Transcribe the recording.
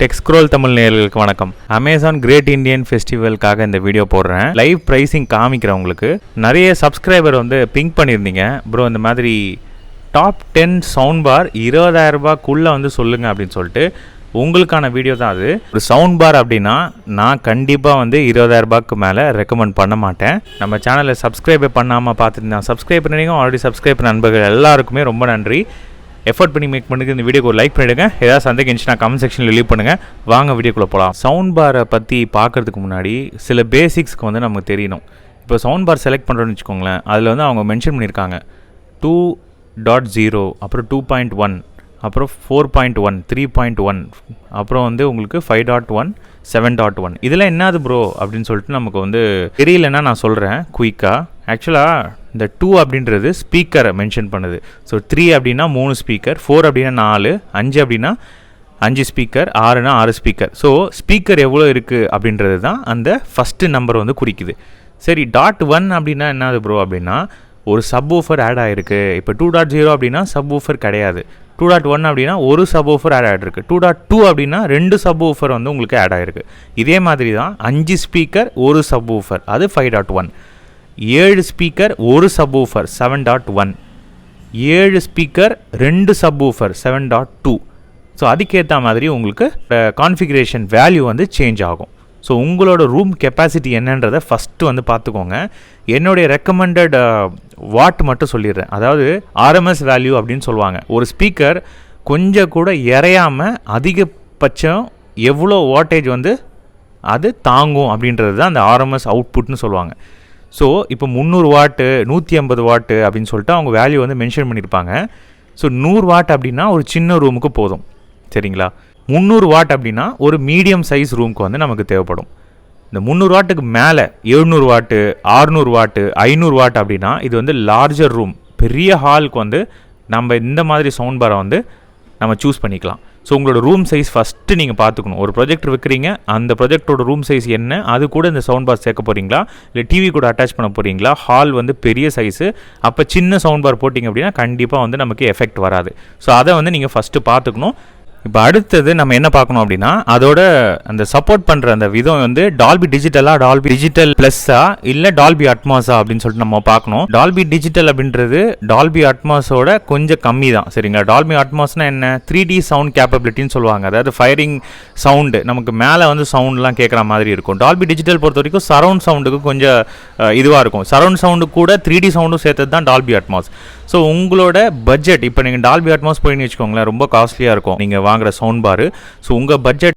டெக்ஸ்க்ரோல் தமிழ் நேயர்களுக்கு வணக்கம். Amazon great Indian ஃபெஸ்டிவலுக்காக இந்த வீடியோ போடுறேன். லைவ் ப்ரைஸிங் காமிக்கிறேன். உங்களுக்கு நிறைய சப்ஸ்கிரைபர் பிங்க் பண்ணியிருந்தீங்க. ப்ரோ இந்த மாதிரி டாப் 10 சவுண்ட் பார் 20,000 ரூபாய்க்குள்ளே சொல்லுங்கள் அப்படின்னு சொல்லிட்டு உங்களுக்கான வீடியோ தான் அது. ஒரு சவுண்ட் பார் அப்படின்னா நான் கண்டிப்பாக 20,000 ரூபாய்க்கு மேலே ரெக்கமெண்ட் பண்ண மாட்டேன். நம்ம சேனலை சப்ஸ்கிரைபே பண்ணாமல் பார்த்துட்டு சப்ஸ்கிரைப் பண்ணிங்க. ஆல்ரெடி சப்ஸ்கிரைப் பண்ண நண்பர்கள் எல்லாருக்குமே ரொம்ப நன்றி. எஃபர்ட் பண்ணி மேக் பண்ணுங்க. இந்த வீடியோக்கு ஒரு லைக் பண்ணிவிடுங்க. ஏதாவது சந்தேகம் இருந்துச்சுன்னா கமெண்ட் செக்ஷனில் லீவ் பண்ணுங்கள். வாங்க வீடியோக்குள்ளே போகலாம். சவுண்ட் பாரை பற்றி பார்க்குறதுக்கு முன்னாடி சில பேசிக்ஸ்க்கு நமக்கு தெரியணும். இப்போ சவுண்ட் பார் செலக்ட் பண்ணுறோன்னு வச்சுக்கோங்களேன். அதில் அவங்க மென்ஷன் பண்ணியிருக்காங்க 2.0, அப்புறம் 2.1, அப்புறம் 4.1, 3.1, அப்புறம் உங்களுக்கு 5.1, 7.1. இதெல்லாம் என்னது ப்ரோ அப்படின்னு சொல்லிட்டு நமக்கு தெரியலன்னா நான் சொல்கிறேன் குயிக்காக. ஆக்சுவலாக இந்த 2 அப்படின்றது ஸ்பீக்கரை மென்ஷன் பண்ணுது. ஸோ 3 அப்படின்னா 3 ஸ்பீக்கர், 4 அப்படின்னா 4, 5 அப்படின்னா 5 ஸ்பீக்கர், 6னா 6 ஸ்பீக்கர். ஸோ ஸ்பீக்கர் எவ்வளோ இருக்குது அப்படின்றது தான் அந்த ஃபஸ்ட்டு நம்பர் குறிக்குது. சரி, .1 அப்படின்னா என்னது ப்ரோ அப்படின்னா ஒரு சப்வூஃபர் ஆட் ஆகிருக்கு. இப்போ 2.0 அப்படின்னா சப்வூஃபர் கிடையாது. 2.1 அப்படின்னா ஒரு சப்வூஃபர் ஆட் ஆகிருக்கு. 2.2 அப்படின்னா 2 சப்வூஃபர் உங்களுக்கு ஆட் ஆகிருக்கு. இதே மாதிரி தான் 5 ஸ்பீக்கர் ஒரு சப்வூஃபர், அது 5.1. 7 ஸ்பீக்கர் ஒரு சப்வூஃபர் 7.1, 7 ஸ்பீக்கர் 2 சப்வூஃபர் 7.2. ஸோ அதுக்கேற்ற மாதிரி உங்களுக்கு கான்ஃபிகரேஷன் வேல்யூ சேஞ்ச் ஆகும். ஸோ உங்களோட ரூம் கெப்பாசிட்டி என்னன்றதை ஃபஸ்ட்டு பார்த்துக்கோங்க. என்னுடைய ரெக்கமெண்டட் வாட் மட்டும் சொல்லிடுறேன். அதாவது ஆர்எம்எஸ் வேல்யூ அப்படின்னு சொல்லுவாங்க. ஒரு ஸ்பீக்கர் கொஞ்சம் கூட இறையாமல் அதிகபட்சம் எவ்வளோ வாட்டேஜ் அது தாங்கும் அப்படின்றது தான் அந்த ஆர்எம்எஸ் அவுட்புட்னு சொல்லுவாங்க. ஸோ இப்போ 300 வாட்டு 150 வாட்டு அப்படின்னு சொல்லிட்டு அவங்க வேல்யூ மென்ஷன் பண்ணியிருப்பாங்க. ஸோ 100 வாட் அப்படின்னா ஒரு சின்ன ரூமுக்கு போதும், சரிங்களா? 300 வாட் அப்படின்னா ஒரு மீடியம் சைஸ் ரூமுக்கு நமக்கு தேவைப்படும். இந்த 300 வாட்டுக்கு மேலே 700 வாட்டு 600 வாட்டு 500 வாட் அப்படின்னா இது லார்ஜர் ரூம், பெரிய ஹாலுக்கு நம்ம இந்த மாதிரி சவுண்ட் பாரை நம்ம சூஸ் பண்ணிக்கலாம். ஸோ உங்களோட ரூம் சைஸ் ஃபஸ்ட்டு நீங்கள் பார்த்துக்கணும். ஒரு ப்ரொஜெக்டர் வைக்கிறீங்க, அந்த ப்ரொஜெக்டரோட ரூம் சைஸ் என்ன, அது கூட இந்த சவுண்ட் பார் சேர்க்க போகிறீங்களா, இல்லை டிவி கூட அட்டாச் பண்ண போகிறீங்களா, ஹால் பெரிய சைஸு, அப்போ சின்ன சவுண்ட் பார் போட்டிங்க அப்படின்னா கண்டிப்பாக நமக்கு எஃபெக்ட் வராது. ஸோ அதை நீங்கள் ஃபஸ்ட்டு பார்த்துக்கணும். இப்போ அடுத்தது நம்ம என்ன பார்க்கணும் அப்படின்னா அதோட அந்த சப்போர்ட் பண்ணுற அந்த விதம் டால்பி டிஜிட்டலா, டால்பி டிஜிட்டல் ப்ளஸ்ஸா, இல்லை டால்பி அட்மாஸா அப்படின்னு சொல்லிட்டு நம்ம பார்க்கணும். டால்பி டிஜிட்டல் அப்படின்றது டால்பி அட்மாஸோட கொஞ்சம் கம்மி தான், சரிங்களா? டால்பி அட்மாஸ்னா என்ன? 3D சவுண்ட் கேப்பபிலிட்டின்னு சொல்லுவாங்க. அதாவது ஃபயரிங் சவுண்டு நமக்கு மேலே சவுண்ட்லாம் கேட்குற மாதிரி இருக்கும். டால்பி டிஜிட்டல் பொறுத்த வரைக்கும் சரவுண்ட் சவுண்டுக்கு கொஞ்சம் இதுவாக இருக்கும். சரவுண்ட் சவுண்டு கூட 3D சவுண்டும் சேர்த்தது தான் டால்பி அட்மாஸ். ஸோ உங்களோட பட்ஜெட், இப்போ நீங்கள் டால்பி அட்மாஸ் போயின்னு வச்சுக்கோங்களேன், ரொம்ப காஸ்ட்லியாக இருக்கும் நீங்கள் வாங்குகிற சவுண்ட் பாரு. ஸோ உங்கள் பட்ஜெட்